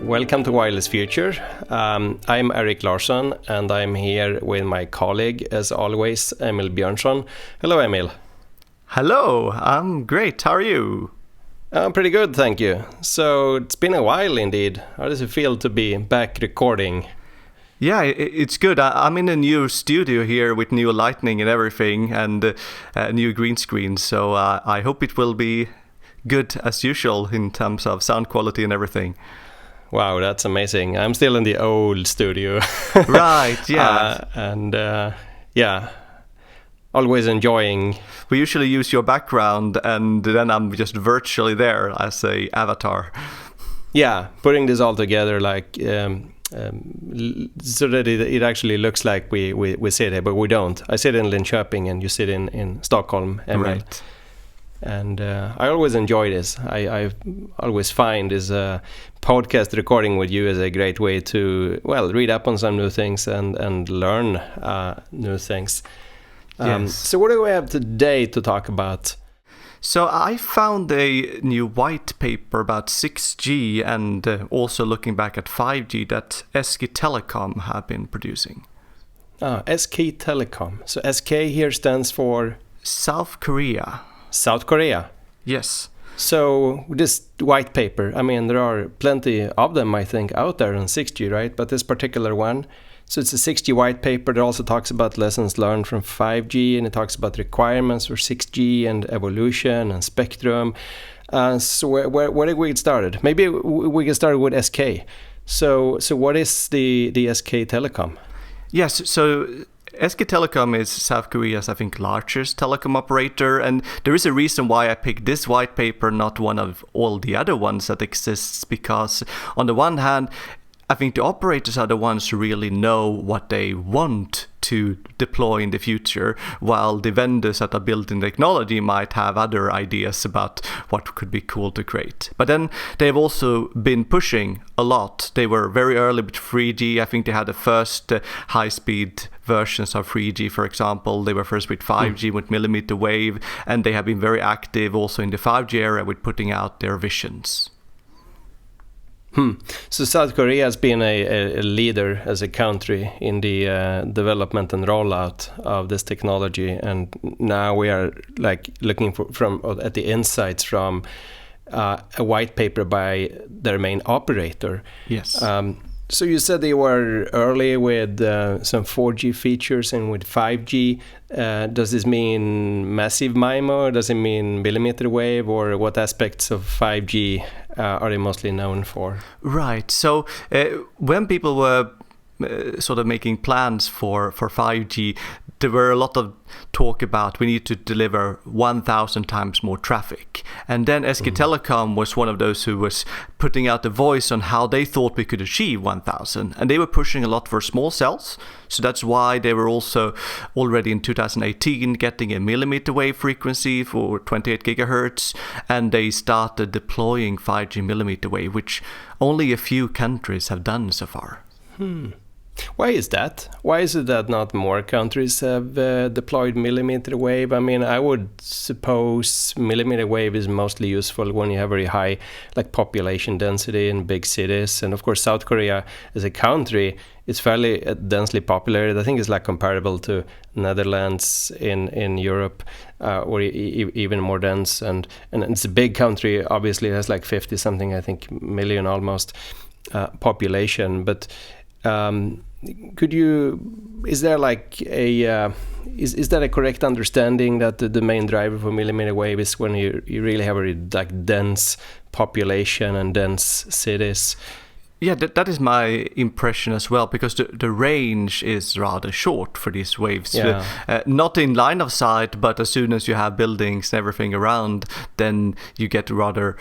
Welcome to Wireless Future. I'm Eric Larsson, and I'm here with my colleague, as always, Emil Björnsson. Hello, Emil. Hello, I'm great. How are you? I'm pretty good, thank you. So it's been a while indeed. How does it feel to be back recording? Yeah, it's good. I'm in a new studio here with new lighting and everything, and a new green screen. So I hope it will be good as usual in terms of sound quality and everything. Wow, that's amazing. I'm still in the old studio. Right, yeah. Yeah, always enjoying. We usually use your background, and then I'm just virtually there as a avatar. Yeah, putting this all together like so that it actually looks like we sit here, but we don't. I sit in Linköping and you sit in Stockholm, Emil. Right. And I always enjoy this. I always find this podcast recording with you is a great way to, read up on some new things and learn new things. Yes. So what do we have today to talk about? So I found a new white paper about 6G and also looking back at 5G that SK Telecom have been producing. SK Telecom. So SK here stands for? South Korea. South Korea? Yes. So this white paper, I mean, there are plenty of them, I think, out there on 6G, right? But this particular one, so it's a 6G white paper that also talks about lessons learned from 5G, and it talks about requirements for 6G and evolution and spectrum. So where did we get started? Maybe we can start with SK. So what is the SK Telecom? Yes, so SK Telecom is South Korea's, I think, largest telecom operator, and there is a reason why I picked this white paper, not one of all the other ones that exists, because on the one hand, I think the operators are the ones who really know what they want to deploy in the future, while the vendors that are building technology might have other ideas about what could be cool to create. But then they've also been pushing a lot. They were very early with 3G. I think they had the first high-speed versions of 3G, for example. They were first with 5G, with millimeter wave, and they have been very active also in the 5G area with putting out their visions. So South Korea has been a leader as a country in the development and rollout of this technology, and now we are like looking at the insights from a white paper by their main operator. Yes. So you said they were early with some 4G features and with 5G. Does this mean massive MIMO? Does it mean millimeter wave? Or what aspects of 5G are they mostly known for? Right. So when people were sort of making plans for 5G, there were a lot of talk about we need to deliver 1,000 times more traffic. And then SK Telecom was one of those who was putting out the voice on how they thought we could achieve 1,000. And they were pushing a lot for small cells. So that's why they were also already in 2018 getting a millimeter wave frequency for 28 gigahertz. And they started deploying 5G millimeter wave, which only a few countries have done so far. Why is that? Why is it that not more countries have deployed millimeter wave? I mean, I would suppose millimeter wave is mostly useful when you have very high population density in big cities. And of course, South Korea as a country is fairly densely populated. I think it's comparable to Netherlands in Europe, or even more dense. And it's a big country. Obviously, it has 50-something, I think, million almost population. But is there is that a correct understanding that the main driver for millimeter wave is when you really have a dense population and dense cities? Yeah, that is my impression as well, because the range is rather short for these waves. Yeah. Not in line of sight, but as soon as you have buildings and everything around, then you get rather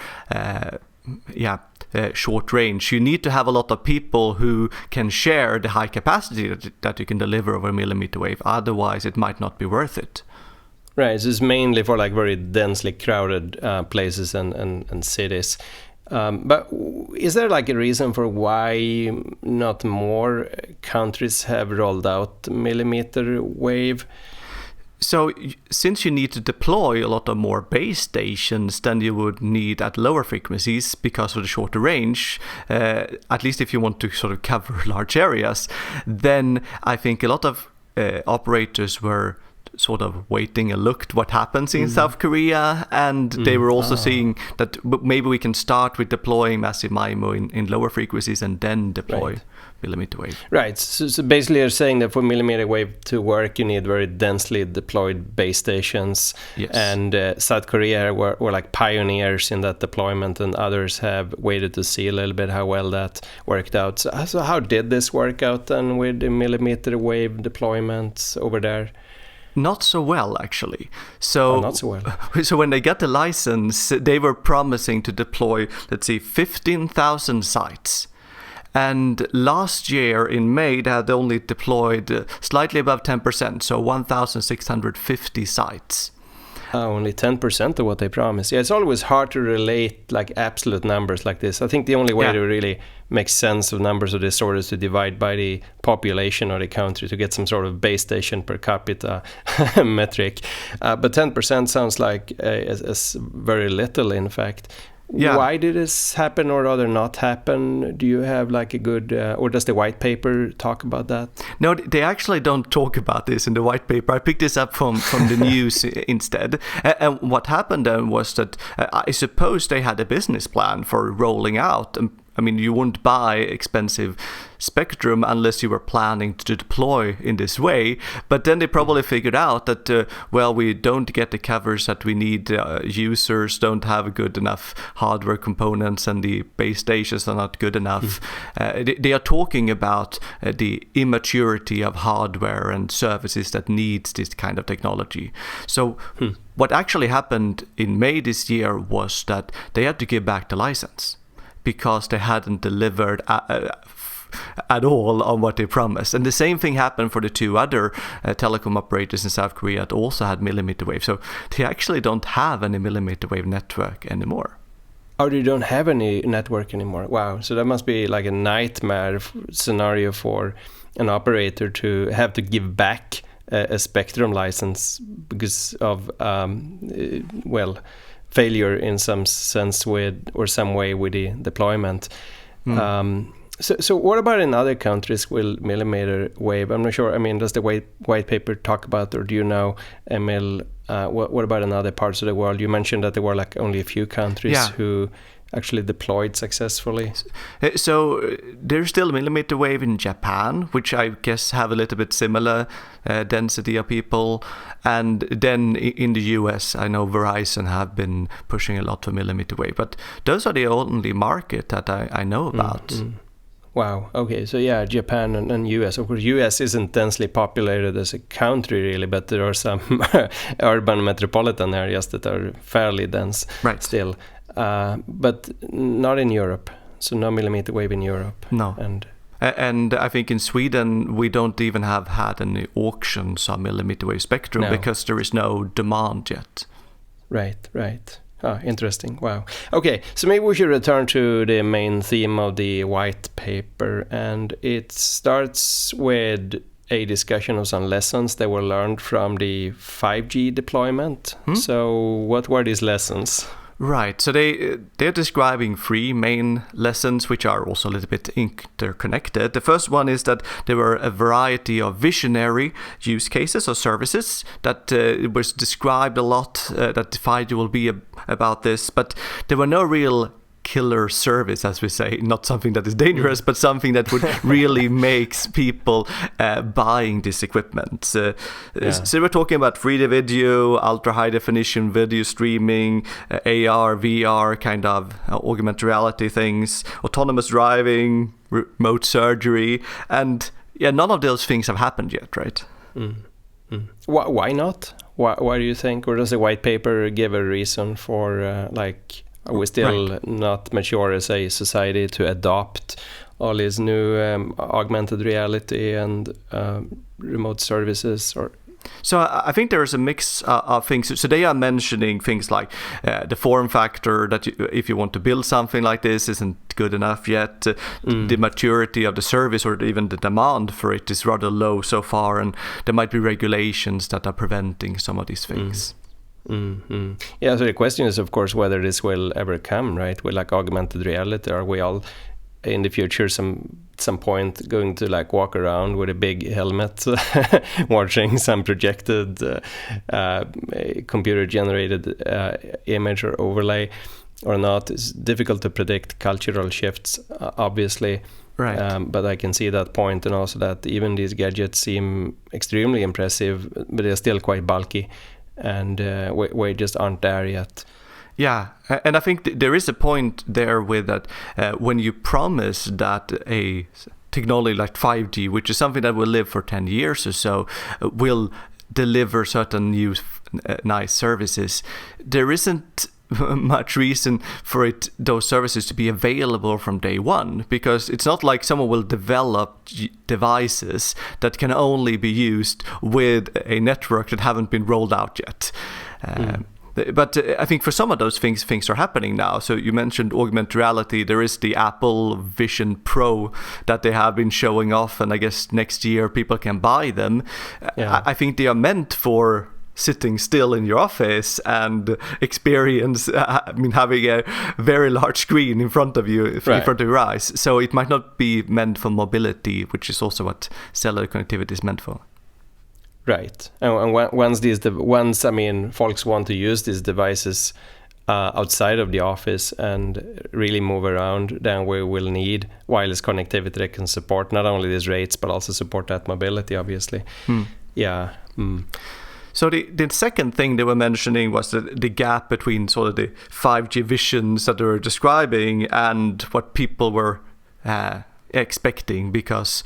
short range. You need to have a lot of people who can share the high capacity that you can deliver over a millimeter wave. Otherwise, it might not be worth it. Right. So it's mainly for very densely crowded places and cities. But is there a reason for why not more countries have rolled out millimeter wave? So since you need to deploy a lot of more base stations than you would need at lower frequencies because of the shorter range, at least if you want to sort of cover large areas, then I think a lot of operators were sort of waiting and looked what happens in South Korea, and they were also seeing that maybe we can start with deploying massive MIMO in lower frequencies and then deploy millimeter wave. Right. So basically you're saying that for millimeter wave to work, you need very densely deployed base stations. Yes. And South Korea were like pioneers in that deployment, and others have waited to see a little bit how well that worked out. So how did this work out then with the millimeter wave deployments over there? Not so well, actually. So, not so well. So when they got the license, they were promising to deploy, let's see, 15,000 sites. And last year in May, they had only deployed slightly above 10%, so 1,650 sites. Only 10% of what they promised. Yeah, it's always hard to relate like absolute numbers like this. I think the only way to really make sense of numbers of this sort is to divide by the population of the country to get some sort of base station per capita metric. But 10% sounds like very little, in fact. Yeah. Why did this happen or rather not happen? Do you have like a good, or does the white paper talk about that? No, they actually don't talk about this in the white paper. I picked this up from the news instead. And what happened then was that I suppose they had a business plan for rolling out. I mean, you wouldn't buy expensive spectrum unless you were planning to deploy in this way. But then they probably figured out that, we don't get the coverage that we need. Users don't have good enough hardware components, and the base stations are not good enough. They are talking about the immaturity of hardware and services that needs this kind of technology. So what actually happened in May this year was that they had to give back the license, because they hadn't delivered at all on what they promised. And the same thing happened for the two other telecom operators in South Korea that also had millimeter wave. So they actually don't have any millimeter wave network anymore. Oh, they don't have any network anymore. Wow. So that must be like a nightmare scenario for an operator to have to give back a spectrum license because of, failure in some sense with, or some way with the deployment. So what about in other countries with millimeter wave? I'm not sure. I mean, does the white paper talk about, or do you know, Emil, what about in other parts of the world? You mentioned that there were like only a few countries who actually deployed successfully. So there's still millimeter wave in Japan, which I guess have a little bit similar density of people. And then in the US, I know Verizon have been pushing a lot for millimeter wave. But those are the only market that I know about. Wow. Okay. So yeah, Japan and US. Of course, US isn't densely populated as a country really, but there are some urban metropolitan areas that are fairly dense still. But not in Europe. So no millimeter wave in Europe. No. And I think in Sweden, we don't even have had any auctions on millimeter wave spectrum because there is no demand yet. Right. Oh, interesting. Wow. Okay, so maybe we should return to the main theme of the white paper. And it starts with a discussion of some lessons that were learned from the 5G deployment. So what were these lessons? Right, so they're describing three main lessons, which are also a little bit interconnected. The first one is that there were a variety of visionary use cases or services that was described a lot, that 5G will be about this, but there were no real killer service, as we say, not something that is dangerous, but something that would really makes people buying this equipment. So we're talking about 3D video, ultra high definition video streaming, AR, VR kind of augmented reality things, autonomous driving, remote surgery, and none of those things have happened yet, right? Why not? Why do you think? Or does the white paper give a reason for are we still not mature as a society to adopt all these new augmented reality and remote services? Or So I think there is a mix of things. So they are mentioning things like the form factor, that if you want to build something like this isn't good enough yet. The maturity of the service or even the demand for it is rather low so far, and there might be regulations that are preventing some of these things. Yeah, so the question is, of course, whether this will ever come, right? With like augmented reality, are we all in the future some point going to like walk around with a big helmet watching some projected computer generated image or overlay or not? It's difficult to predict cultural shifts, obviously, right? But I can see that point, and also that even these gadgets seem extremely impressive, but they're still quite bulky, and we just aren't there yet. Yeah, and I think there is a point there with that when you promise that a technology like 5G, which is something that will live for 10 years or so, will deliver certain new nice services, there isn't much reason for those services to be available from day one, because it's not like someone will develop devices that can only be used with a network that haven't been rolled out yet. But I think for some of those things are happening now. So you mentioned augmented reality. There is the Apple Vision Pro that they have been showing off, and I guess next year people can buy them. Yeah. I think they are meant for sitting still in your office and experience, having a very large screen in front of you, in front of your eyes. So it might not be meant for mobility, which is also what cellular connectivity is meant for. Right, and once folks want to use these devices outside of the office and really move around, then we will need wireless connectivity that can support not only these rates but also support that mobility, obviously. Yeah. So the second thing they were mentioning was the gap between sort of the 5G visions that they were describing and what people were expecting, because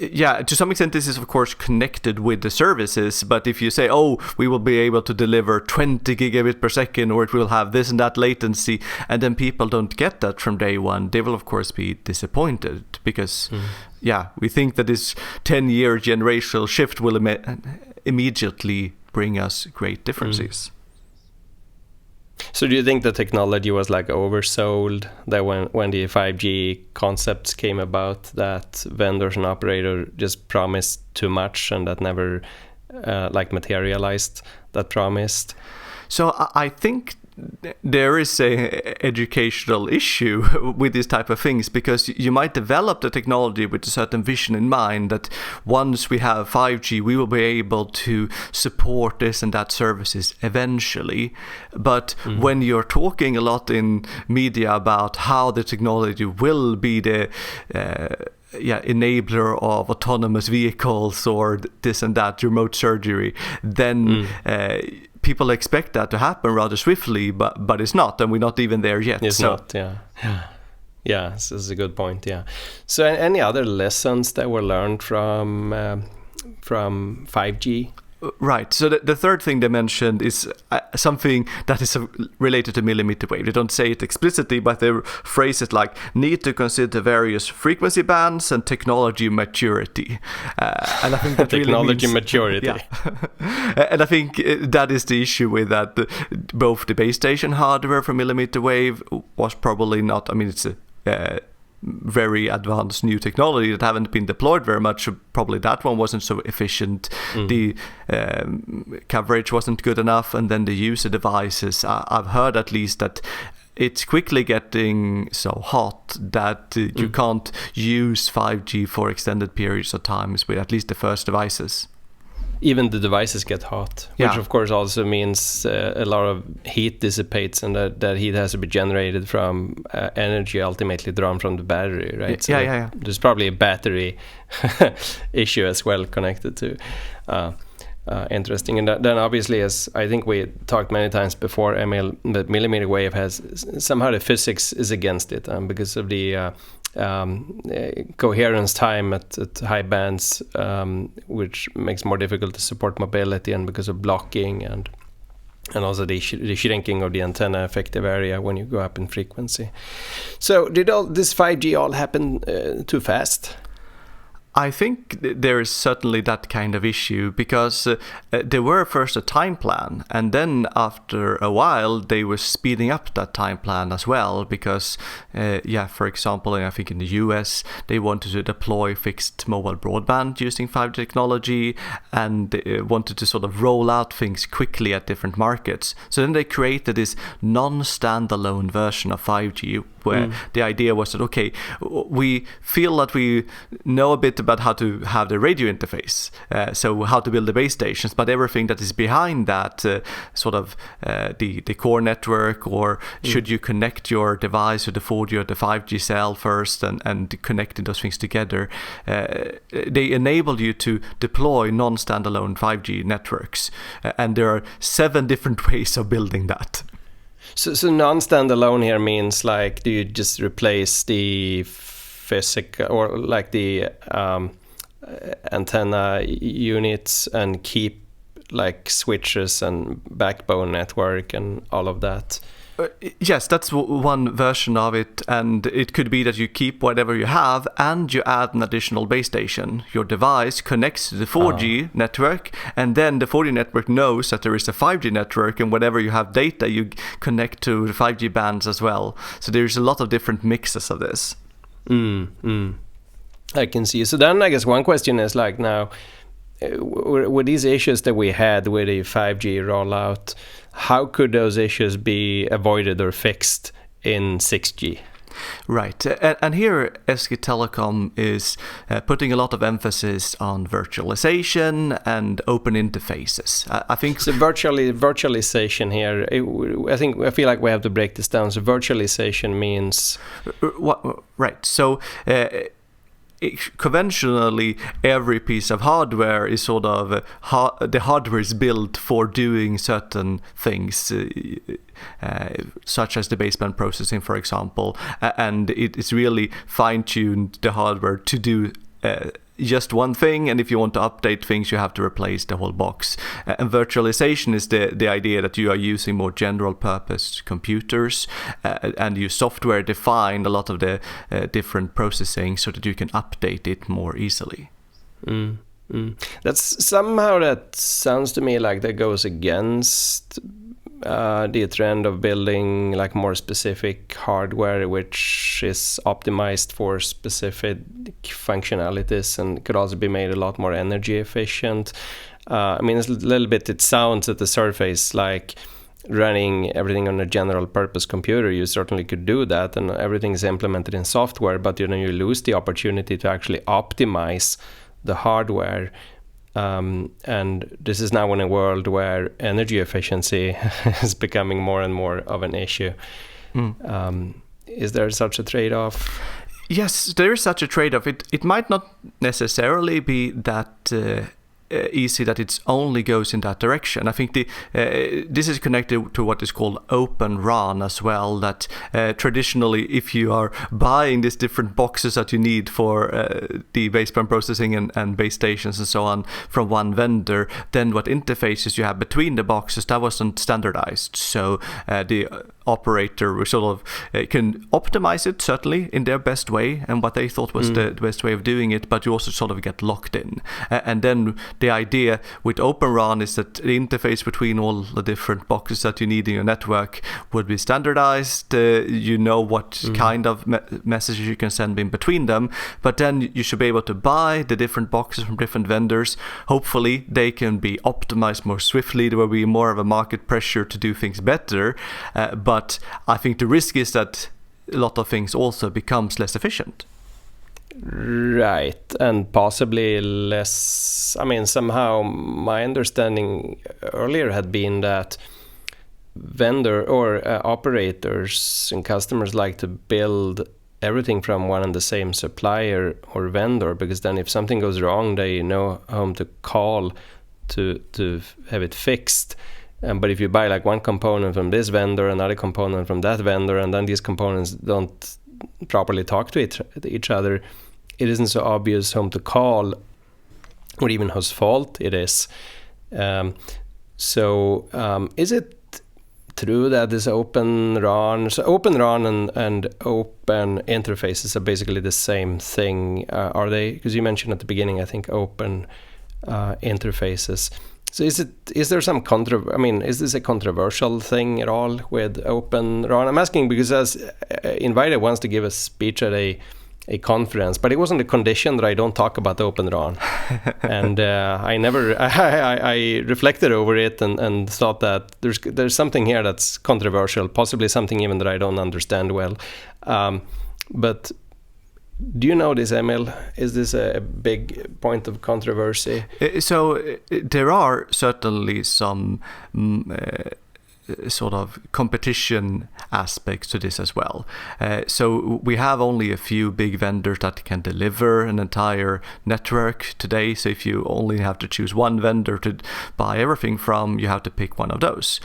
to some extent this is of course connected with the services, but if you say, we will be able to deliver 20 gigabit per second, or it will have this and that latency, and then people don't get that from day one, they will of course be disappointed, because we think that this 10-year generational shift will immediately bring us great differences. So do you think the technology was like oversold, that when the 5G concepts came about, that vendors and operators just promised too much and that never materialized that promised? So I think there is a educational issue with these type of things, because you might develop the technology with a certain vision in mind that once we have 5G we will be able to support this and that services eventually. But when you're talking a lot in media about how the technology will be the enabler of autonomous vehicles or this and that, remote surgery, then people expect that to happen rather swiftly, but it's not, and we're not even there yet. It's not, yeah. This is a good point. Yeah. So, any other lessons that were learned from 5G? Right. So the third thing they mentioned is something that is related to millimeter wave. They don't say it explicitly, but they phrase it like need to consider various frequency bands and technology maturity. And I think that technology really means, maturity. Yeah. And I think that is the issue with that. Both the base station hardware for millimeter wave was probably not. I mean, it's a very advanced new technology that haven't been deployed very much, so probably that one wasn't so efficient. The coverage wasn't good enough, and then the user devices, I've heard at least that it's quickly getting so hot that you can't use 5G for extended periods of times with at least the first devices. Even the devices get hot, which of course also means a lot of heat dissipates, and that heat has to be generated from energy ultimately drawn from the battery, right? So there's probably a battery issue as well connected to. Interesting. And then obviously, as I think we talked many times before, Emil, that millimeter wave has somehow the physics is against it because of the coherence time at high bands, which makes more difficult to support mobility, and because of blocking and also the shrinking of the antenna effective area when you go up in frequency. So did all this 5G all happen too fast? I think there is certainly that kind of issue because there were first a time plan, and then after a while they were speeding up that time plan as well because, for example, I think in the US they wanted to deploy fixed mobile broadband using 5G technology, and they wanted to sort of roll out things quickly at different markets. So then they created this non-standalone version of 5G where the idea was that, okay, we feel that we know a bit about how to have the radio interface, so how to build the base stations, but everything that is behind that, the core network, or should you connect your device to the 4G or the 5G cell first and connecting those things together, they enable you to deploy non-standalone 5G networks, and there are 7 different ways of building that. So non-standalone here means like, do you just replace the physical or like the antenna units and keep like switches and backbone network and all of that? Yes, that's one version of it, and it could be that you keep whatever you have and you add an additional base station. Your device connects to the 4G network, and then the 4G network knows that there is a 5G network, and whenever you have data, you connect to the 5G bands as well. So there's a lot of different mixes of this. I can see. So then I guess one question is like now, with these issues that we had with the 5G rollout, how could those issues be avoided or fixed in 6G? Right, and here SK Telecom is putting a lot of emphasis on virtualization and open interfaces. I think so. Virtualization here. I feel like we have to break this down. So virtualization means right. So. Conventionally, every piece of hardware is sort of the hardware is built for doing certain things, such as the baseband processing, for example, and it is really fine-tuned the hardware to do just one thing, and if you want to update things, you have to replace the whole box. And virtualization is the idea that you are using more general purpose computers, and you software define a lot of the different processing so that you can update it more easily. That sounds to me like that goes against the trend of building like more specific hardware which is optimized for specific functionalities and could also be made a lot more energy efficient. It's a little bit, it sounds at the surface like running everything on a general purpose computer. You certainly could do that, and everything is implemented in software, but you lose the opportunity to actually optimize the hardware. And this is now in a world where energy efficiency is becoming more and more of an issue. Is there such a trade-off? Yes, there is such a trade-off. It might not necessarily be that easy that it only goes in that direction. I think this is connected to what is called Open RAN as well, that traditionally if you are buying these different boxes that you need for the baseband processing and base stations and so on from one vendor, then what interfaces you have between the boxes, that wasn't standardized. So the operator sort of can optimize it certainly in their best way and what they thought was the best way of doing it, but you also sort of get locked in. And then the idea with Open RAN is that the interface between all the different boxes that you need in your network would be standardized. What kind of messages you can send in between them, but then you should be able to buy the different boxes from different vendors. Hopefully they can be optimized more swiftly. There will be more of a market pressure to do things better, but I think the risk is that a lot of things also becomes less efficient. Right, and possibly less. Somehow my understanding earlier had been that vendor or operators and customers like to build everything from one and the same supplier or vendor, because then if something goes wrong, they know whom to call to have it fixed. But if you buy like one component from this vendor, another component from that vendor, and then these components don't properly talk to each other, it isn't so obvious whom to call or even whose fault it is. Is it true that this Open RAN, so Open RAN and open interfaces are basically the same thing, are they? Because you mentioned at the beginning, I think, open interfaces. So is there some is this a controversial thing at all with Open RAN? I'm asking because I was invited once to give a speech at a conference, but it wasn't a condition that I don't talk about Open RAN. And I reflected over it and thought that there's something here that's controversial, possibly something even that I don't understand well. But do you know this, Emil? Is this a big point of controversy? So there are certainly some sort of competition aspects to this as well. So we have only a few big vendors that can deliver an entire network today. So if you only have to choose one vendor to buy everything from, you have to pick one of those.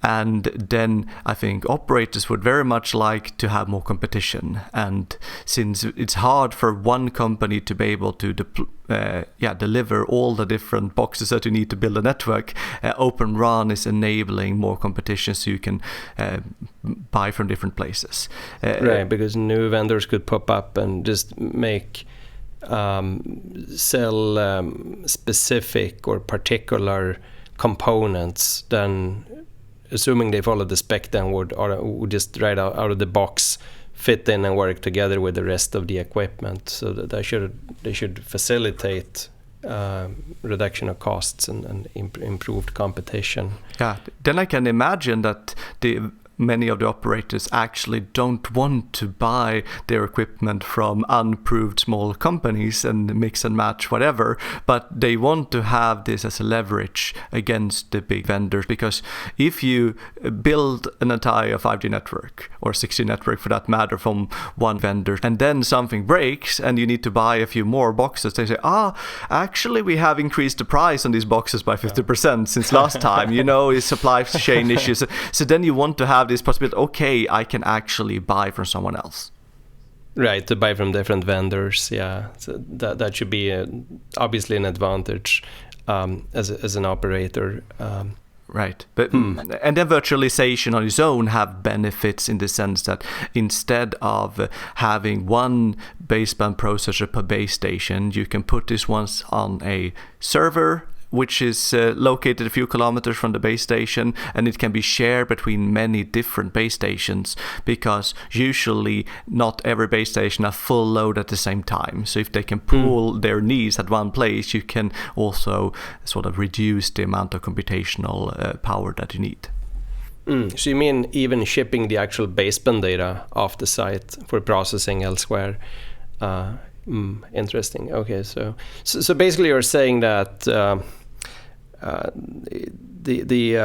And then I think operators would very much like to have more competition. And since it's hard for one company to be able to deliver all the different boxes that you need to build a network, Open RAN is enabling more competition so you can buy from different places. Right, because new vendors could pop up and just sell specific or particular components, then assuming they follow the spec, then would just right out of the box fit in and work together with the rest of the equipment. So that they should facilitate reduction of costs and improved competition. Yeah, then I can imagine that many of the operators actually don't want to buy their equipment from unproved small companies and mix and match whatever, but they want to have this as a leverage against the big vendors. Because if you build an entire 5G network or 6G network for that matter from one vendor, and then something breaks and you need to buy a few more boxes, they say, actually we have increased the price on these boxes by 50% since last time, it's supply chain issues. So then you want to have this possibility, okay, I can actually buy from someone else. Right, to buy from different vendors, yeah. So that should be obviously an advantage as an operator. Right, but and then virtualization on its own have benefits in the sense that instead of having one baseband processor per base station, you can put this once on a server which is located a few kilometers from the base station, and it can be shared between many different base stations, because usually not every base station has full load at the same time. So if they can pool their needs at one place, you can also sort of reduce the amount of computational power that you need. So you mean even shipping the actual baseband data off the site for processing elsewhere? Interesting. Okay, so basically you're saying that the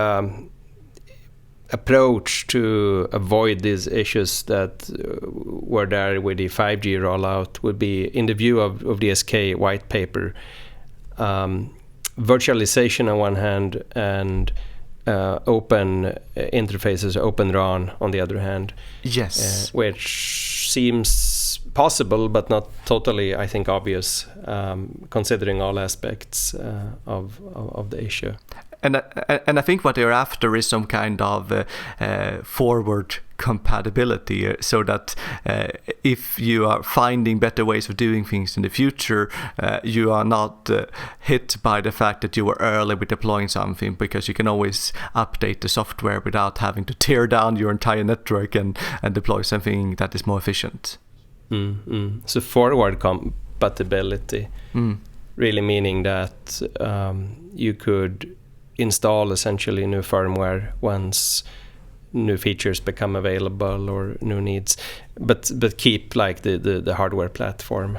approach to avoid these issues that were there with the 5G rollout would be, in the view of the SK white paper, virtualization on one hand and open interfaces, Open RAN on the other hand. Yes. Which seems possible, but not totally, I think, obvious, considering all aspects of the issue. And I think what they're after is some kind of forward compatibility, so that if you are finding better ways of doing things in the future, you are not hit by the fact that you were early with deploying something, because you can always update the software without having to tear down your entire network and deploy something that is more efficient. So forward compatibility, really meaning that you could install essentially new firmware once new features become available or new needs, but keep like the hardware platform.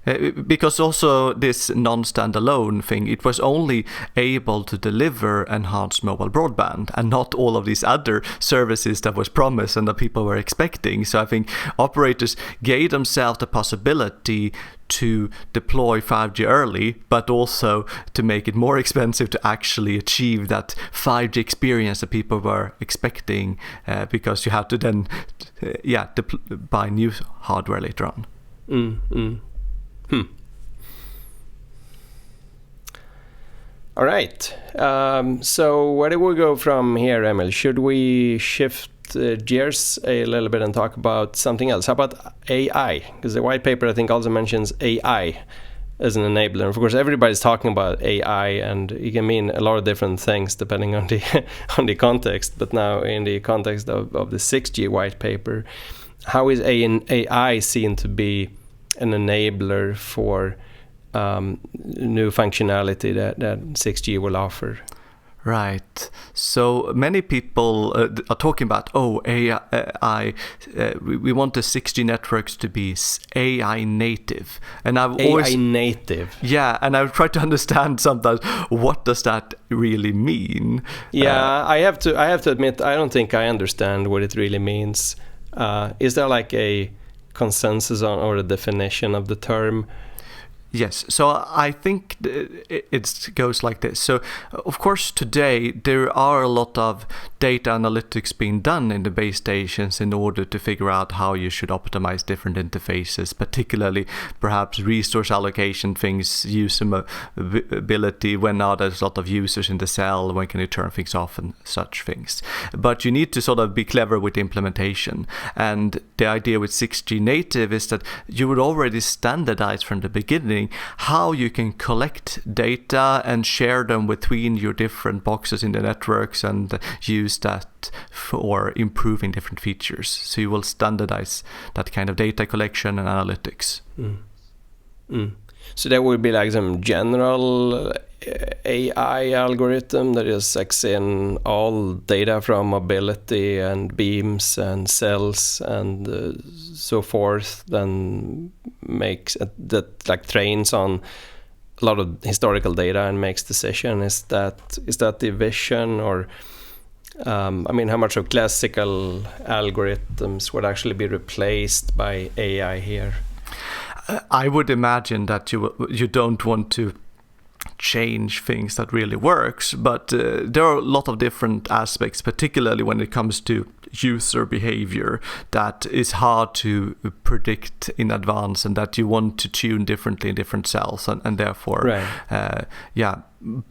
Because also this non-standalone thing, it was only able to deliver enhanced mobile broadband and not all of these other services that was promised and that people were expecting. So I think operators gave themselves the possibility to deploy 5G early, but also to make it more expensive to actually achieve that 5G experience that people were expecting, because you have to then buy new hardware later on. All right. So where do we go from here, Emil? Should we shift gears a little bit and talk about something else? How about AI? Because the white paper, I think, also mentions AI as an enabler. Of course, everybody's talking about AI, and it can mean a lot of different things depending on the on the context. But now, in the context of the 6G white paper, how is AI seen to be an enabler for new functionality that 6G will offer? Right. So many people are talking about, AI, we want the 6G networks to be AI native. And I've always... AI native? Yeah, and I've tried to understand sometimes, what does that really mean? Yeah, I have to admit, I don't think I understand what it really means. Is there like a consensus on or a definition of the term? Yes, so I think it goes like this. So, of course, today there are a lot of data analytics being done in the base stations in order to figure out how you should optimize different interfaces, particularly perhaps resource allocation things, usability, when now there's a lot of users in the cell, when can you turn things off and such things. But you need to sort of be clever with the implementation. And the idea with 6G native is that you would already standardize from the beginning how you can collect data and share them between your different boxes in the networks and use that for improving different features. So you will standardize that kind of data collection and analytics. So there would be like some general AI algorithm that just sucks in all data from mobility and beams and cells and so forth, then makes that like trains on a lot of historical data and makes decision. Is that the vision? Or I mean, how much of classical algorithms would actually be replaced by AI here? I would imagine that you don't want to change things that really works, but there are a lot of different aspects, particularly when it comes to user behavior, that is hard to predict in advance and that you want to tune differently in different cells, and therefore right.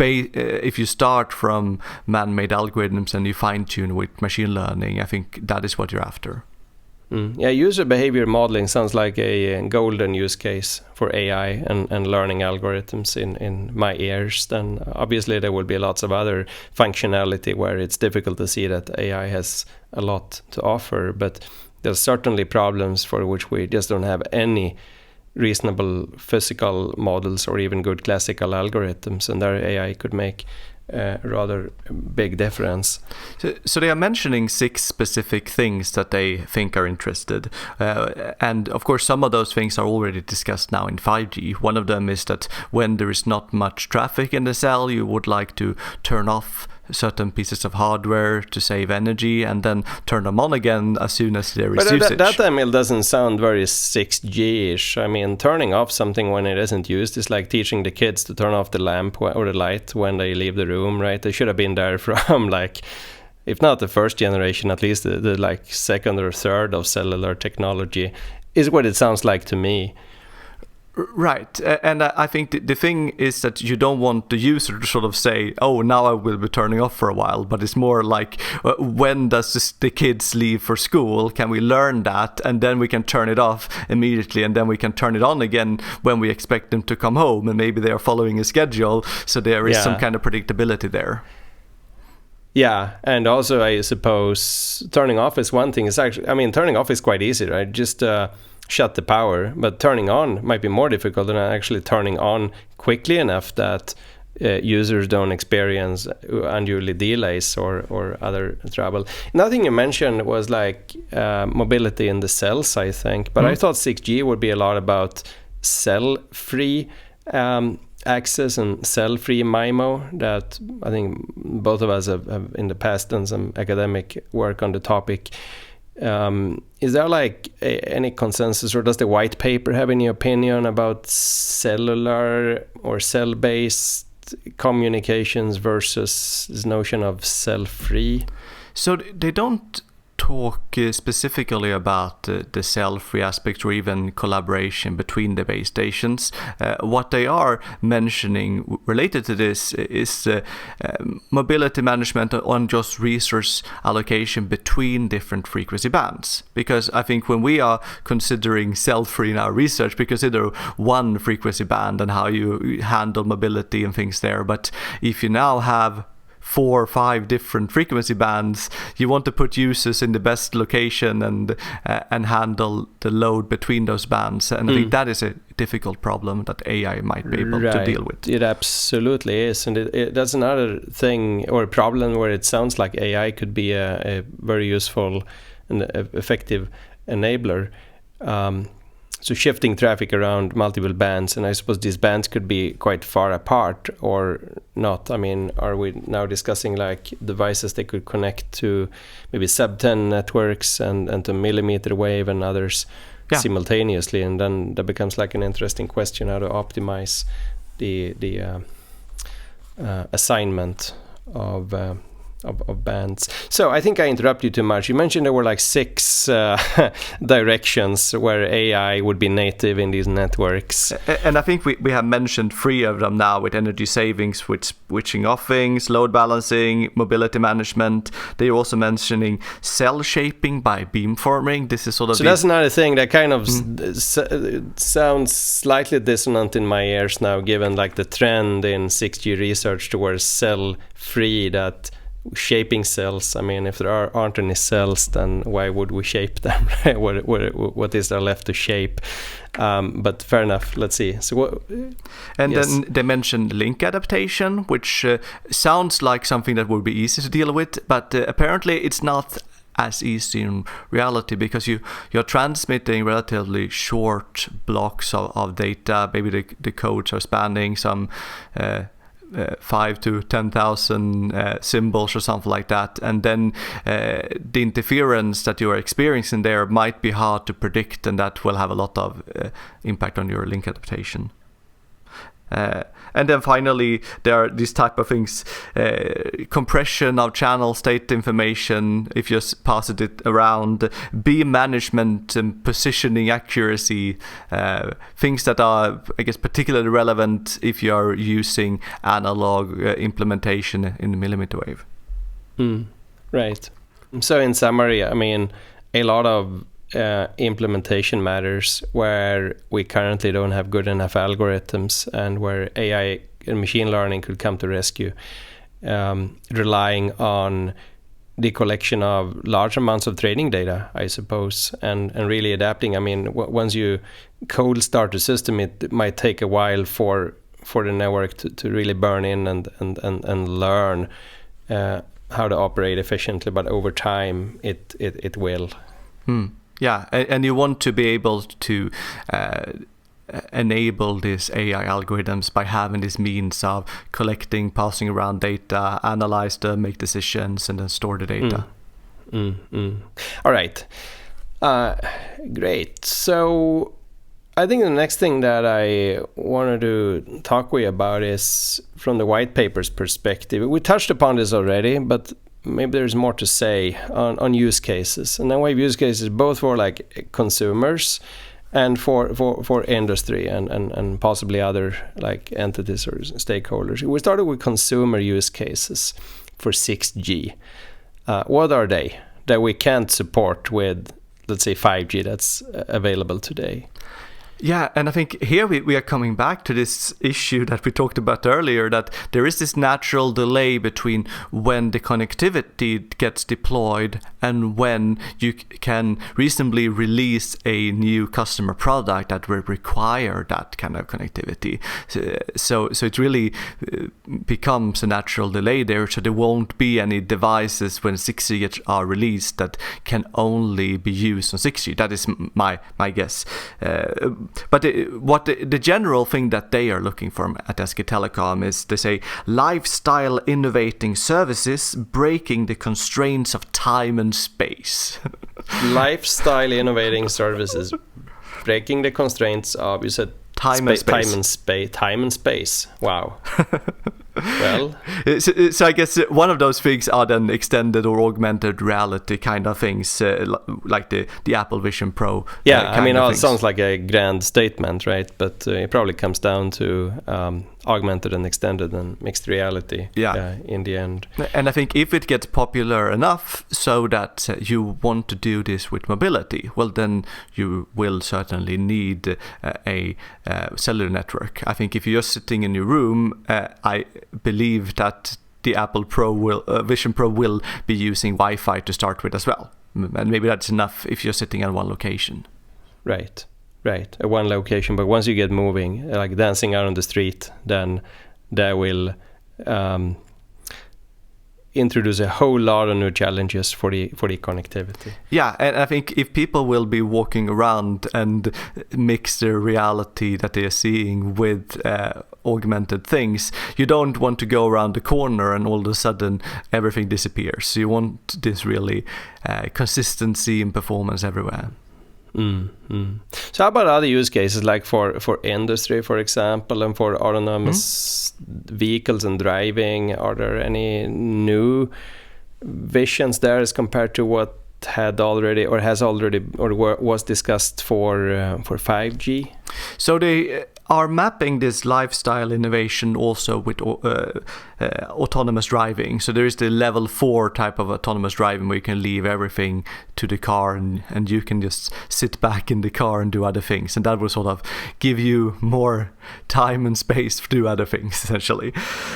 If you start from man-made algorithms and you fine-tune with machine learning, I think that is what you're after. Yeah, user behavior modeling sounds like a golden use case for AI and learning algorithms in my ears. Then obviously there will be lots of other functionality where it's difficult to see that AI has a lot to offer, but there's certainly problems for which we just don't have any reasonable physical models or even good classical algorithms, and there AI could make rather big difference. So they are mentioning 6 specific things that they think are interested. And of course, some of those things are already discussed now in 5G. One of them is that when there is not much traffic in the cell, you would like to turn off certain pieces of hardware to save energy and then turn them on again as soon as there is usage. That Emil doesn't sound very 6G-ish. I mean, turning off something when it isn't used is like teaching the kids to turn off the lamp or the light when they leave the room, right? They should have been there from like, if not the first generation, at least the like second or third of cellular technology, is what it sounds like to me. Right, and I think the thing is that you don't want the user to sort of say, oh, now I will be turning off for a while, but it's more like, when does the kids leave for school? Can we learn that? And then we can turn it off immediately, and then we can turn it on again when we expect them to come home, and maybe they are following a schedule, so there is some kind of predictability there. Yeah, and also I suppose turning off is one thing. It's actually, I mean, turning off is quite easy, right? Just shut the power, but turning on might be more difficult than actually turning on quickly enough that users don't experience unduly delays or other trouble. Another thing you mentioned was like mobility in the cells, I think, but I thought 6G would be a lot about cell-free access and cell-free MIMO. That I think both of us have in the past done some academic work on the topic. Is there like any consensus, or does the white paper have any opinion about cellular or cell-based communications versus this notion of cell-free? So they don't talk specifically about the cell-free aspect or even collaboration between the base stations. What they are mentioning related to this is mobility management on just resource allocation between different frequency bands. Because I think when we are considering cell-free in our research, we consider one frequency band and how you handle mobility and things there. But if you now have 4 or 5 different frequency bands, you want to put users in the best location and handle the load between those bands. And I think that is a difficult problem that AI might be able to deal with. It absolutely is. And that's another thing or problem where it sounds like AI could be a very useful and effective enabler. So shifting traffic around multiple bands, and I suppose these bands could be quite far apart or not. I mean, are we now discussing like devices that could connect to maybe sub-10 networks and to millimeter wave and others simultaneously? And then that becomes like an interesting question, how to optimize the assignment of bands. So I think I interrupted you too much. You mentioned there were like 6 directions where AI would be native in these networks. And I think we have mentioned 3 of them now, with energy savings, with switching off things, load balancing, mobility management. They're also mentioning cell shaping by beamforming. This is sort of... So that's another thing that kind of sounds slightly dissonant in my ears now, given like the trend in 6G research towards cell-free, that shaping cells. I mean, if there aren't any cells, then why would we shape them? What is there left to shape? But fair enough. Let's see. So then they mentioned link adaptation, which sounds like something that would be easy to deal with, but apparently it's not as easy in reality, because you're transmitting relatively short blocks of data. Maybe the codes are spanning some 5 to 10,000 symbols or something like that, and then the interference that you are experiencing there might be hard to predict, and that will have a lot of impact on your link adaptation. And then finally, there are these type of things, compression of channel state information, if you pass it around, beam management and positioning accuracy, things that are, I guess, particularly relevant if you are using analog implementation in the millimeter wave. Right. So in summary, I mean, a lot of implementation matters where we currently don't have good enough algorithms, and where AI and machine learning could come to rescue, relying on the collection of large amounts of training data, I suppose, and really adapting. I mean, once you cold start a system, it might take a while for the network to really burn in and learn how to operate efficiently, but over time it will. Yeah, and you want to be able to enable these AI algorithms by having this means of collecting, passing around data, analyze them, make decisions, and then store the data. All right. Great. So I think the next thing that I wanted to talk with you about is from the white paper's perspective. We touched upon this already, but maybe there's more to say on use cases. And then we have use cases both for like consumers and for industry and possibly other like entities or stakeholders. We started with consumer use cases for 6G. What are they that we can't support with, let's say, 5G that's available today? Yeah, and I think here we are coming back to this issue that we talked about earlier, that there is this natural delay between when the connectivity gets deployed and when you can reasonably release a new customer product that will require that kind of connectivity. So it really becomes a natural delay there, so there won't be any devices when 6G are released that can only be used on 6G. That is my guess. But the general thing that they are looking for at SK Telecom is, they say, lifestyle innovating services breaking the constraints of time and space. Lifestyle innovating services breaking the constraints of, you said, time and space. Time and space. Wow. Well, so I guess one of those things are then extended or augmented reality kind of things, like the Apple Vision Pro. Yeah, I mean, it things. sounds like a grand statement, right? But it probably comes down to augmented and extended and mixed reality. Yeah. In the end. And I think if it gets popular enough so that you want to do this with mobility, well, then you will certainly need a cellular network. I think if you're sitting in your room, I believe that the Apple Vision Pro will be using Wi-Fi to start with as well. And maybe that's enough if you're sitting at one location. Right. At one location. But once you get moving, like dancing out on the street, then that will introduce a whole lot of new challenges for the connectivity. Yeah, and I think if people will be walking around and mix the reality that they are seeing with augmented things, you don't want to go around the corner and all of a sudden everything disappears. You want this really consistency in performance everywhere. So how about other use cases, like for industry, for example, and for autonomous vehicles and driving? Are there any new visions there as compared to what was discussed for 5G? So they are mapping this lifestyle innovation also with autonomous driving. So there is the level 4 type of autonomous driving where you can leave everything to the car and you can just sit back in the car and do other things. And that will sort of give you more time and space to do other things, essentially.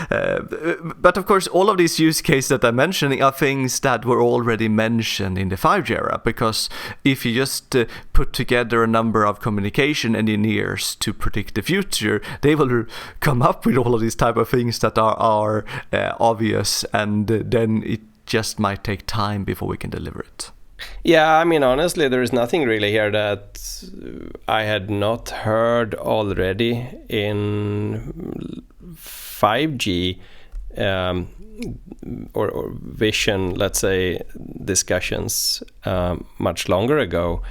But of course, all of these use cases that I'm mentioning are things that were already mentioned in the 5G era, because if you just put together a number of communication engineers to predict the future, they will come up with all of these type of things that are obvious, and then it just might take time before we can deliver it. Yeah, I mean, honestly, there is nothing really here that I had not heard already in 5G or vision, let's say, discussions much longer ago.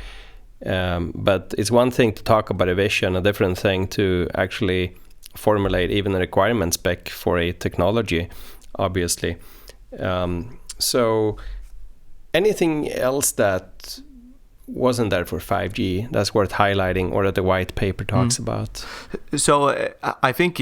But it's one thing to talk about a vision, a different thing to actually formulate even a requirement spec for a technology, obviously. So anything else that wasn't there for 5G that's worth highlighting or that the white paper talks about? So I think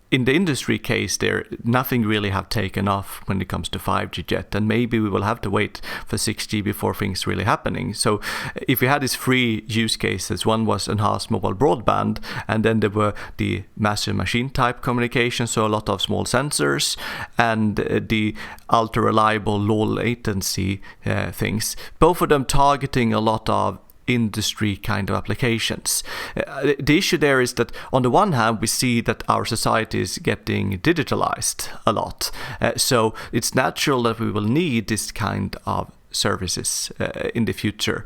in the industry case there, nothing really have taken off when it comes to 5G yet, and maybe we will have to wait for 6G before things really happening. So if we had these 3 use cases, one was enhanced mobile broadband, and then there were the massive machine type communication, so a lot of small sensors, and the ultra reliable low latency things, both of them targeting a lot of industry kind of applications. The issue there is that on the one hand we see that our society is getting digitalized a lot, so it's natural that we will need this kind of services in the future,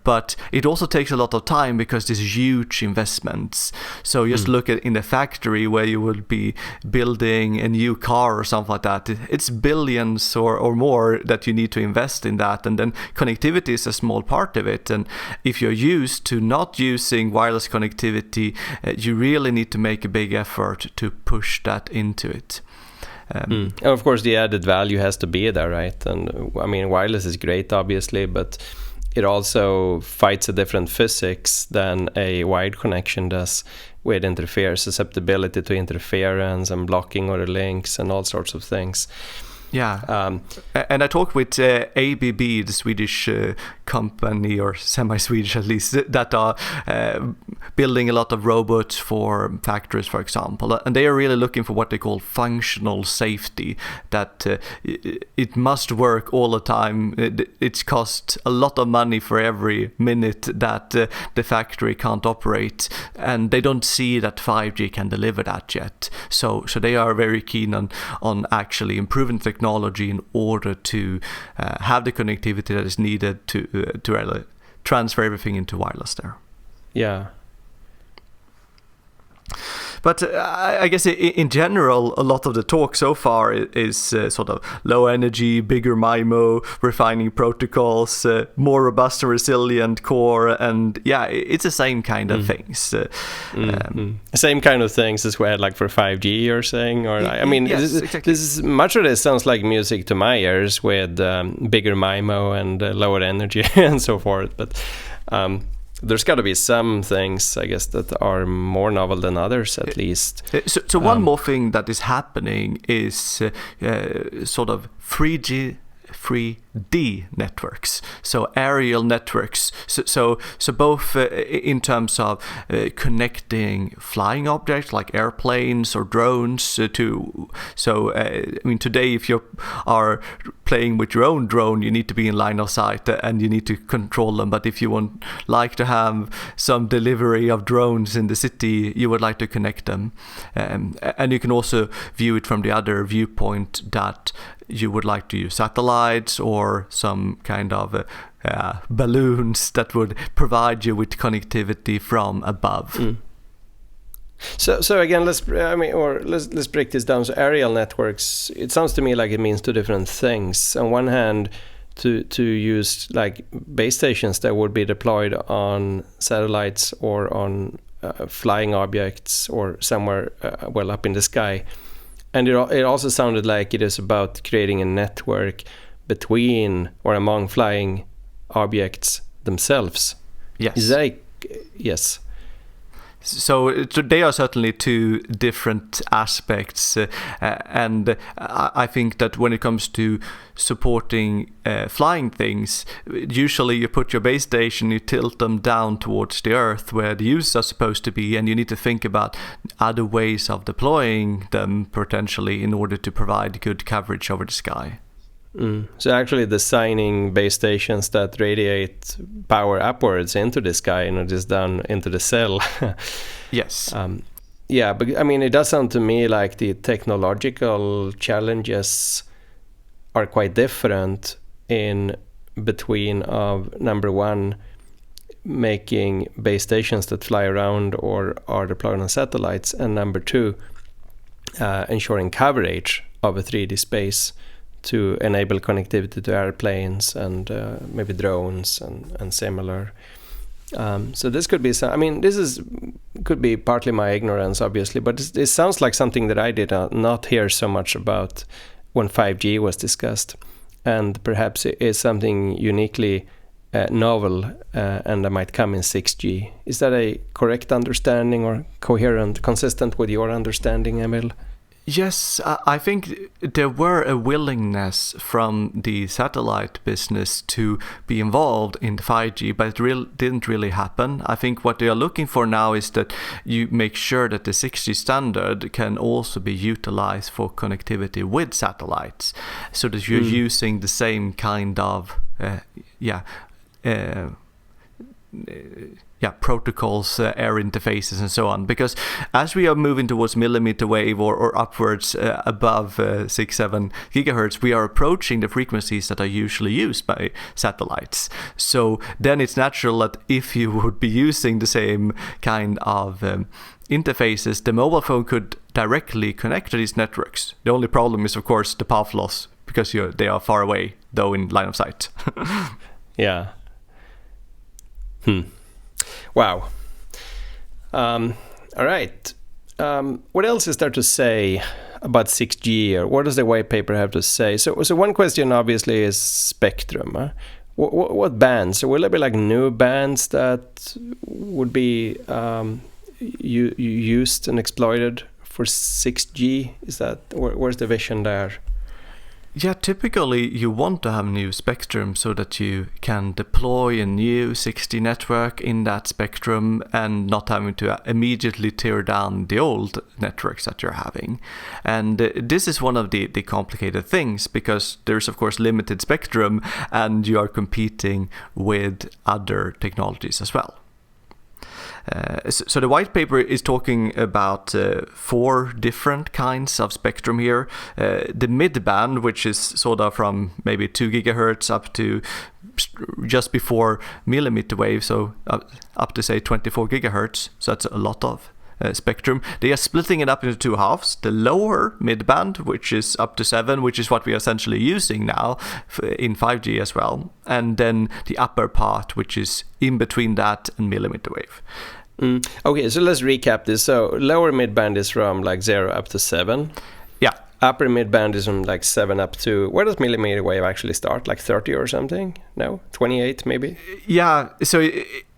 but it also takes a lot of time because there's huge investments. So just look at in the factory where you will be building a new car or something like that, it's billions or more that you need to invest in that, and then connectivity is a small part of it. And if you're used to not using wireless connectivity, you really need to make a big effort to push that into it. And of course, the added value has to be there, right? And I mean, wireless is great, obviously, but it also fights a different physics than a wired connection does with susceptibility to interference and blocking other links and all sorts of things. Yeah, and I talked with ABB, the Swedish company, or semi-Swedish at least, that are building a lot of robots for factories, for example. And they are really looking for what they call functional safety, that it must work all the time. It's cost a lot of money for every minute that the factory can't operate. And they don't see that 5G can deliver that yet. So they are very keen on actually improving technology in order to have the connectivity that is needed to transfer everything into wireless there. Yeah. But I guess in general, a lot of the talk so far is sort of low energy, bigger MIMO, refining protocols, more robust and resilient core, and yeah, it's the same kind of things. Same kind of things as well, like for 5G, you're saying, or I mean, yes, exactly. this is much of this sounds like music to my ears with bigger MIMO and lower energy and so forth, but. There's got to be some things, I guess, that are more novel than others, at least. So one more thing that is happening is sort of 3D networks, so aerial networks. So both in terms of connecting flying objects like airplanes or drones to. So I mean, today if you are playing with your own drone, you need to be in line of sight and you need to control them. But if you like to have some delivery of drones in the city, you would like to connect them, and you can also view it from the other viewpoint that you would like to use satellites or some kind of balloons that would provide you with connectivity from above. So again, let's break this down. So aerial networks, it sounds to me like it means two different things. On one hand, to use like base stations that would be deployed on satellites or on flying objects or somewhere well up in the sky. And it also sounded like it is about creating a network between or among flying objects themselves. Yes. Is that yes? So they are certainly two different aspects, and I think that when it comes to supporting flying things, usually you put your base station, you tilt them down towards the earth where the users are supposed to be, and you need to think about other ways of deploying them potentially in order to provide good coverage over the sky. So actually designing base stations that radiate power upwards into the sky and not just down into the cell. Yes. Yeah, but I mean, it does sound to me like the technological challenges are quite different in between of number one, making base stations that fly around or are deployed on satellites, and number two, ensuring coverage of a 3D space to enable connectivity to airplanes and maybe drones and similar. So this could be some, I mean, could be partly my ignorance, obviously, but this sounds like something that I did not hear so much about when 5G was discussed, and perhaps it is something uniquely novel and that might come in 6G. Is that a correct understanding or coherent, consistent with your understanding, Emil? Yes, I think there were a willingness from the satellite business to be involved in 5G, but it didn't really happen. I think what they are looking for now is that you make sure that the 6G standard can also be utilized for connectivity with satellites, so that you're using the same kind of protocols, air interfaces, and so on. Because as we are moving towards millimeter wave or upwards above 6-7 gigahertz, we are approaching the frequencies that are usually used by satellites. So then it's natural that if you would be using the same kind of interfaces, the mobile phone could directly connect to these networks. The only problem is, of course, the path loss, because they are far away, though in line of sight. Yeah. Wow. All right. What else is there to say about 6G, or what does the white paper have to say? So one question obviously is spectrum. What bands? So will there be like new bands that would be used and exploited for 6G? Is that where's the vision there? Yeah, typically you want to have new spectrum so that you can deploy a new 6G network in that spectrum and not having to immediately tear down the old networks that you're having. And this is one of the complicated things, because there's of course limited spectrum and you are competing with other technologies as well. So the white paper is talking about 4 different kinds of spectrum here. The mid-band, which is sort of from maybe 2 gigahertz up to just before millimeter wave, so up to say 24 gigahertz. So that's a lot of spectrum, they are splitting it up into two halves. The lower mid-band, which is up to 7, which is what we are essentially using now in 5G as well. And then the upper part, which is in between that and millimeter wave. Okay, so let's recap this. So lower mid-band is from like 0 up to 7. Yeah. Upper mid-band is from like 7 up to... Where does millimeter wave actually start? Like 30 or something? No? 28 maybe? Yeah, so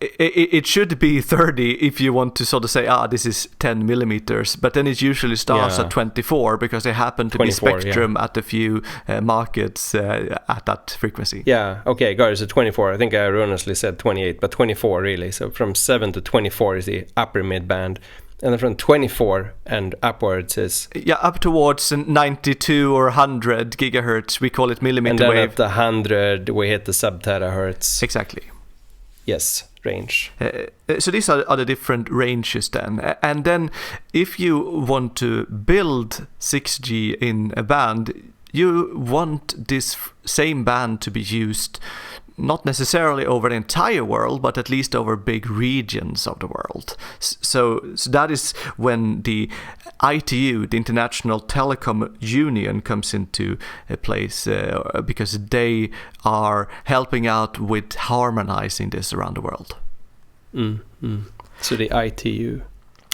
it should be 30 if you want to sort of say, this is 10 millimeters. But then it usually starts at 24 because they happen to be spectrum at a few markets at that frequency. Yeah, okay, got it. So 24. I think I erroneously said 28, but 24 really. So from 7 to 24 is the upper mid-band. And then from 24 and upwards is... Yeah, up towards 92 or 100 gigahertz, we call it millimeter wave. And then at the 100, we hit the sub-terahertz. Exactly. Yes, range. So these are the different ranges then. And then if you want to build 6G in a band, you want this same band to be used not necessarily over the entire world, but at least over big regions of the world. So that is when the ITU, the International Telecom Union, comes into place because they are helping out with harmonizing this around the world. So the ITU.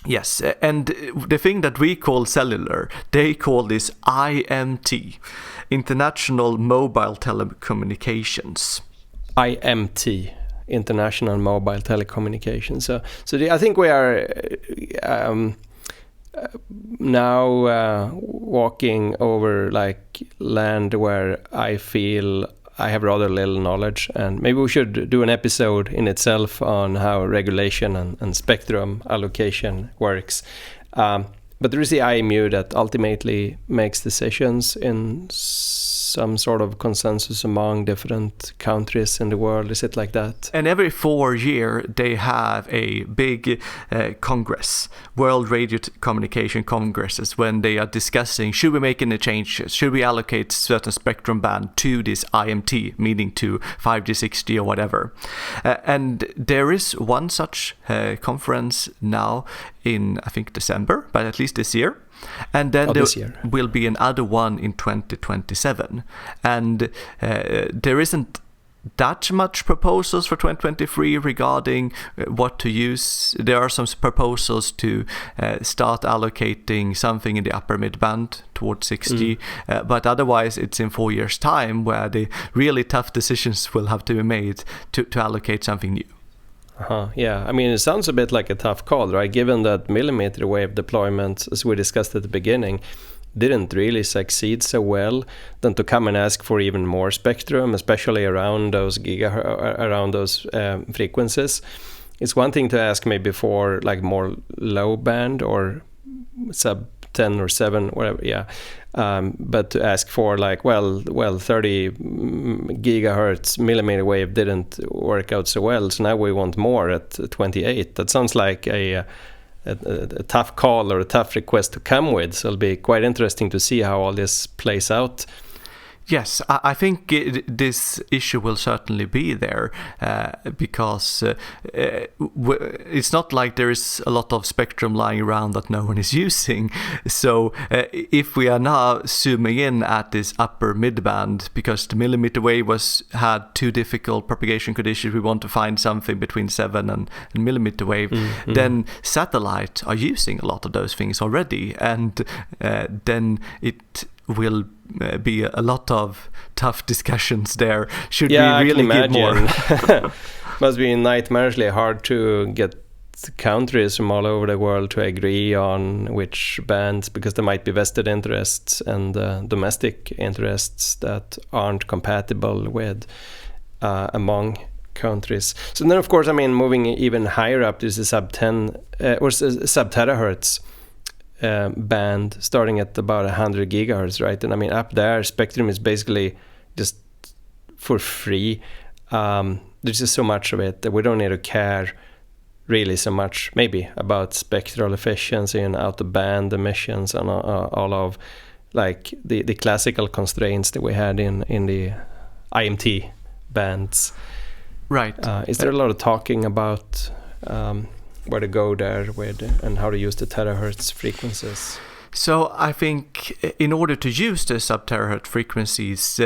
Yes, and the thing that we call cellular, they call this IMT, International Mobile Telecommunications. IMT, International Mobile Telecommunications. So I think we are now walking over like land where I feel I have rather little knowledge, and maybe we should do an episode in itself on how regulation and spectrum allocation works. But there is the IMU that ultimately makes decisions in some sort of consensus among different countries in the world. Is it like that? And every 4 years they have a big congress, World Radio Communication Congresses, when they are discussing, should we make any changes? Should we allocate certain spectrum band to this IMT, meaning to 5G, 6G or whatever? And there is one such conference now in, I think, December, but at least this year. And then there will be another one in 2027. And there isn't that much proposals for 2023 regarding what to use. There are some proposals to start allocating something in the upper mid-band towards 6G. But otherwise, it's in 4 years' time where the really tough decisions will have to be made to allocate something new. Yeah, I mean, it sounds a bit like a tough call, right? Given that millimeter wave deployment, as we discussed at the beginning, didn't really succeed so well, than to come and ask for even more spectrum, especially around those frequencies. It's one thing to ask maybe for like more low band or sub 10 or 7, whatever, but to ask for like, well, 30 gigahertz millimeter wave didn't work out so well, so now we want more at 28. That sounds like a tough call or a tough request to come with, so it'll be quite interesting to see how all this plays out. Yes, I think this issue will certainly be there because it's not like there is a lot of spectrum lying around that no one is using. So if we are now zooming in at this upper mid-band, because the millimeter wave had too difficult propagation conditions, we want to find something between 7 and millimeter wave, then satellite are using a lot of those things already, and then it will be a lot of tough discussions there. Should we really give more? Must be nightmarishly hard to get countries from all over the world to agree on which bands, because there might be vested interests and domestic interests that aren't compatible with among countries. So then, of course, I mean, moving even higher up, there's a sub 10 or sub terahertz band starting at about 100 gigahertz, right? And I mean, up there, spectrum is basically just for free. There's just so much of it that we don't need to care really so much, maybe, about spectral efficiency and out-of-band emissions and all of like the classical constraints that we had in the IMT bands. Right. Is there a lot of talking about where to go there with and how to use the terahertz frequencies? So I think in order to use the sub-terahertz frequencies,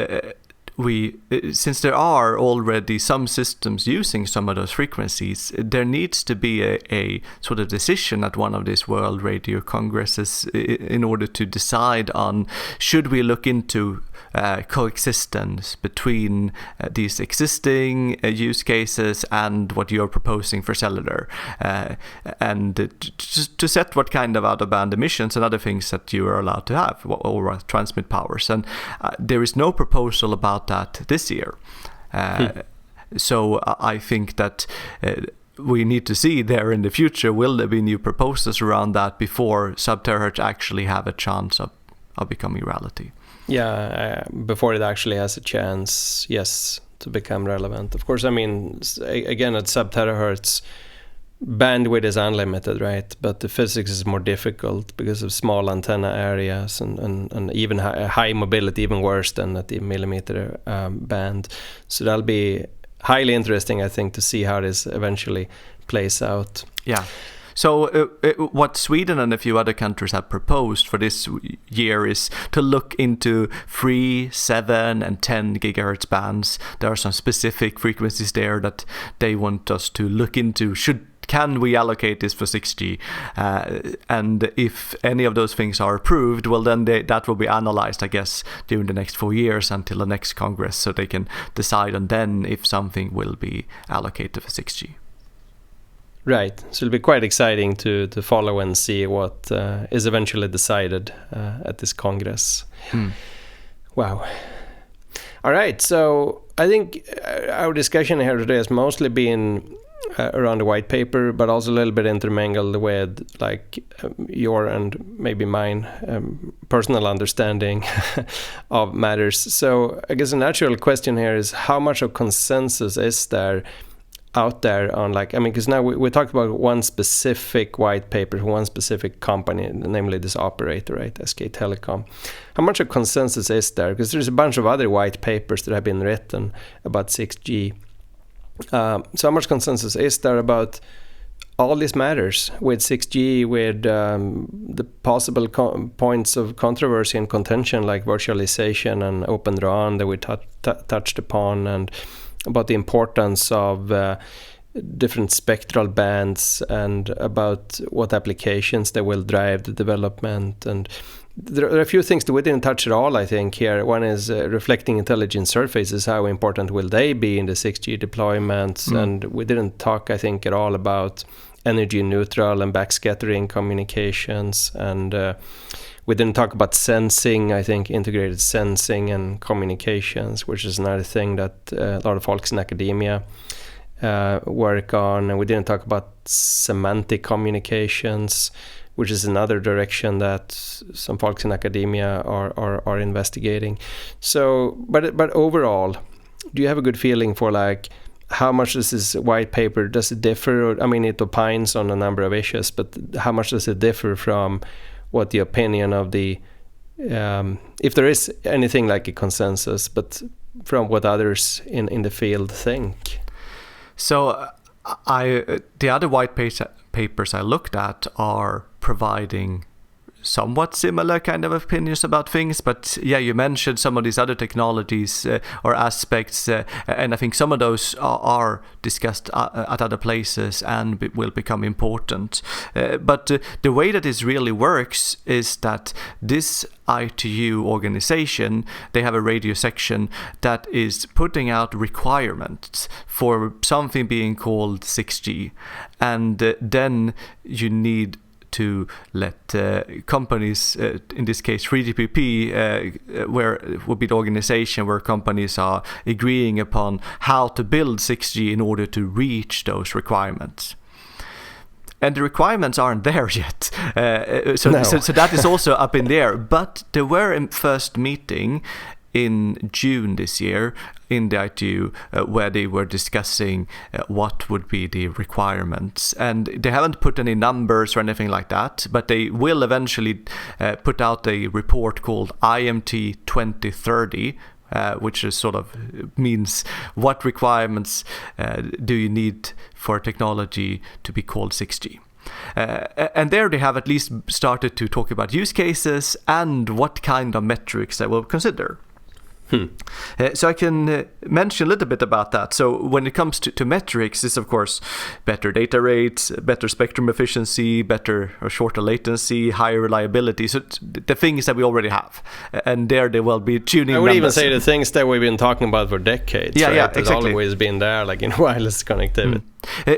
since there are already some systems using some of those frequencies, there needs to be a sort of decision at one of these World Radio Congresses in order to decide on should we look into coexistence between these existing use cases and what you're proposing for cellular, and to set what kind of out-of-band emissions and other things that you are allowed to have or transmit powers. And there is no proposal about that this year. So I think that we need to see there in the future, will there be new proposals around that before sub-terahertz actually have a chance of becoming reality? Yeah, before it actually has a chance, yes, to become relevant. Of course, I mean, again, at sub-terahertz, bandwidth is unlimited, right? But the physics is more difficult because of small antenna areas and even high mobility, even worse than at the millimeter band. So that'll be highly interesting, I think, to see how this eventually plays out. Yeah. So what Sweden and a few other countries have proposed for this year is to look into 3, 7 and 10 gigahertz bands. There are some specific frequencies there that they want us to look into. Can we allocate this for 6G? And if any of those things are approved, well, then that will be analyzed, I guess, during the next 4 years until the next Congress, so they can decide on then if something will be allocated for 6G. Right. So it'll be quite exciting to follow and see what is eventually decided at this Congress. Wow. All right. So I think our discussion here today has mostly been around the white paper, but also a little bit intermingled with like your and maybe mine personal understanding of matters. So I guess a natural question here is how much of consensus is there out there on, like, I mean, because now we talked about one specific white paper, one specific company, namely this operator, right, SK Telecom. How much of consensus is there? Because there's a bunch of other white papers that have been written about 6G. So how much consensus is there about all these matters with 6G, with the possible points of controversy and contention like virtualization and Open RAN that we touched upon, and about the importance of different spectral bands and about what applications that will drive the development. And there are a few things that we didn't touch at all, I think, here. One is reflecting intelligent surfaces. How important will they be in the 6G deployments? And we didn't talk, I think, at all about energy neutral and backscattering communications. And we didn't talk about sensing, I think, integrated sensing and communications, which is another thing that a lot of folks in academia work on. And we didn't talk about semantic communications, which is another direction that some folks in academia are investigating. So, but overall, do you have a good feeling for like how much does this white paper, does it differ? I mean, it opines on a number of issues, but how much does it differ from what the opinion of the, if there is anything like a consensus, but from what others in the field think? So the other white papers I looked at are providing somewhat similar kind of opinions about things, but yeah, you mentioned some of these other technologies or aspects, and I think some of those are discussed at other places and will become important. But the way that this really works is that this ITU organization, they have a radio section that is putting out requirements for something being called 6G, and then you need to let companies, in this case 3GPP, where it would be the organization where companies are agreeing upon how to build 6G in order to reach those requirements. And the requirements aren't there yet. So that is also up in the air. But there were a first meeting in June this year in the ITU where they were discussing what would be the requirements. And they haven't put any numbers or anything like that, but they will eventually put out a report called IMT 2030, which is sort of means what requirements do you need for technology to be called 6G. And there they have at least started to talk about use cases and what kind of metrics they will consider. So I can mention a little bit about that. So when it comes to metrics, it's of course better data rates, better spectrum efficiency, better or shorter latency, higher reliability. So the things that we already have. And there they will be tuning I would numbers. even say the things that we've been talking about for decades. Yeah, right? yeah, It's exactly. always been there, like in wireless connectivity.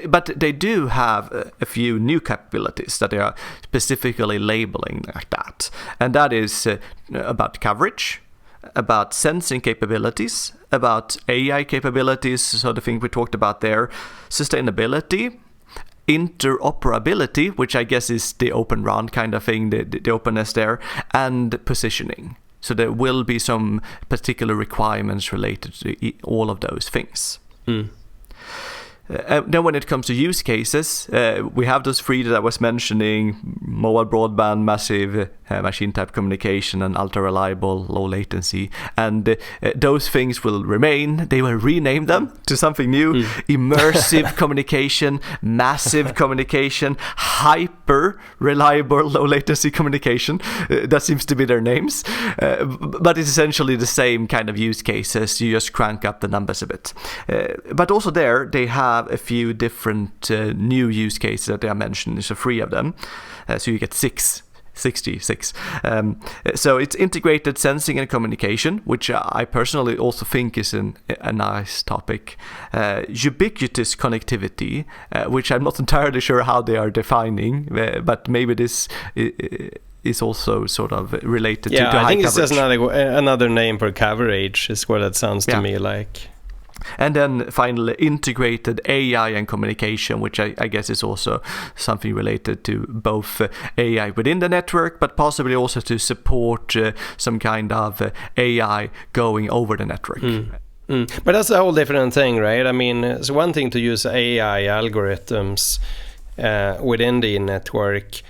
But they do have a few new capabilities that they are specifically labeling like that. And that is about coverage, about sensing capabilities, about AI capabilities, so the thing we talked about there, sustainability, interoperability, which I guess is the Open RAN kind of thing, the openness there, and positioning. So there will be some particular requirements related to all of those things. Then when it comes to use cases, we have those three that I was mentioning: mobile broadband, massive machine type communication, and ultra reliable low latency. And those things will remain. They will rename them to something new: immersive communication, massive communication, hyper reliable low latency communication. That seems to be their names, but it's essentially the same kind of use cases. You just crank up the numbers a bit. But also there they have a few different new use cases that they are mentioned. So 3 of them. So you get 66. So it's integrated sensing and communication, which I personally also think is a nice topic. Ubiquitous connectivity, which I'm not entirely sure how they are defining, but maybe this is also sort of related to high coverage. I think it's just another name for coverage, is what it sounds to me like. And then finally, integrated AI and communication, which I guess is also something related to both AI within the network, but possibly also to support some kind of AI going over the network. But that's a whole different thing, right? I mean, it's one thing to use AI algorithms within the network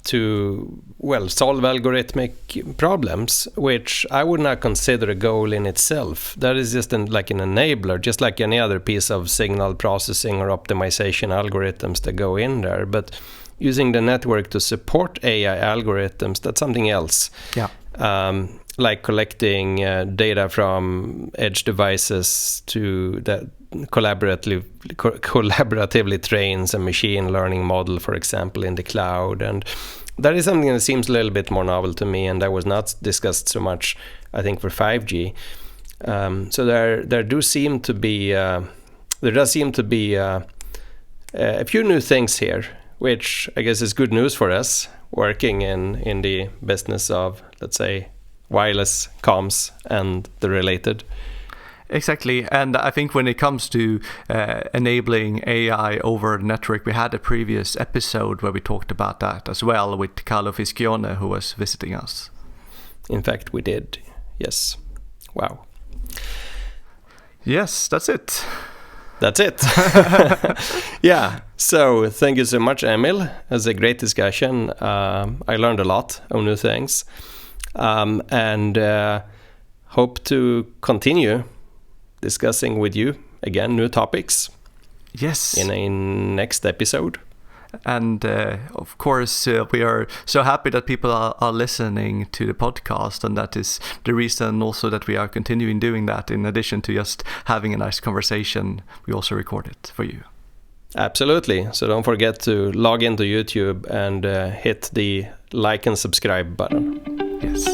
to solve algorithmic problems, which I would not consider a goal in itself. That is just like an enabler, just like any other piece of signal processing or optimization algorithms that go in there. But using the network to support AI algorithms, that's something else. Like collecting data from edge devices to that collaboratively trains a machine learning model, for example, in the cloud. And that is something that seems a little bit more novel to me, and that was not discussed so much, I think, for 5G. So there does seem to be a few new things here, which I guess is good news for us working in the business of, let's say, wireless comms and the related. Exactly, and I think when it comes to enabling AI over the network, we had a previous episode where we talked about that as well with Carlo Fischione, who was visiting us. In fact, we did, yes. Wow. Yes, that's it. That's it. Yeah, so thank you so much, Emil. It was a great discussion. I learned a lot of new things, and hope to continue discussing with you again new topics. Yes. In a next episode. And of course, we are so happy that people are listening to the podcast, and that is the reason also that we are continuing doing that. In addition to just having a nice conversation, we also record it for you. Absolutely. So don't forget to log into YouTube and hit the like and subscribe button. Yes.